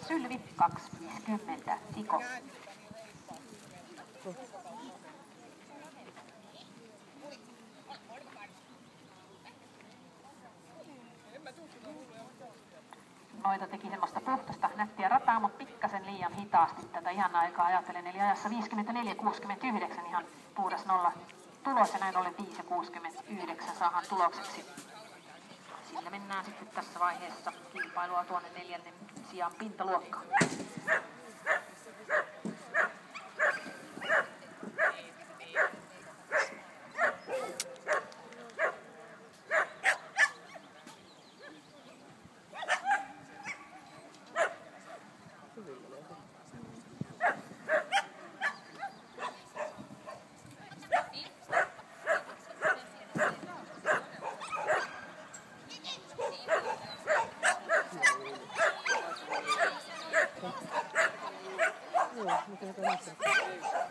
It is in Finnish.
Sylvi 250, Tiko. Noita teki semmoista puhtasta nättiä rataa, mutta pikkasen liian hitaasti tätä ihan aikaa ajatellen. Eli ajassa 54.69 ihan puhdas nolla tulos ja näin ollen 5.69 saadaan tulokseksi. Sillä mennään sitten tässä vaiheessa kilpailua tuonne 4. sijaan pintaluokkaan. Joo, mikä se on?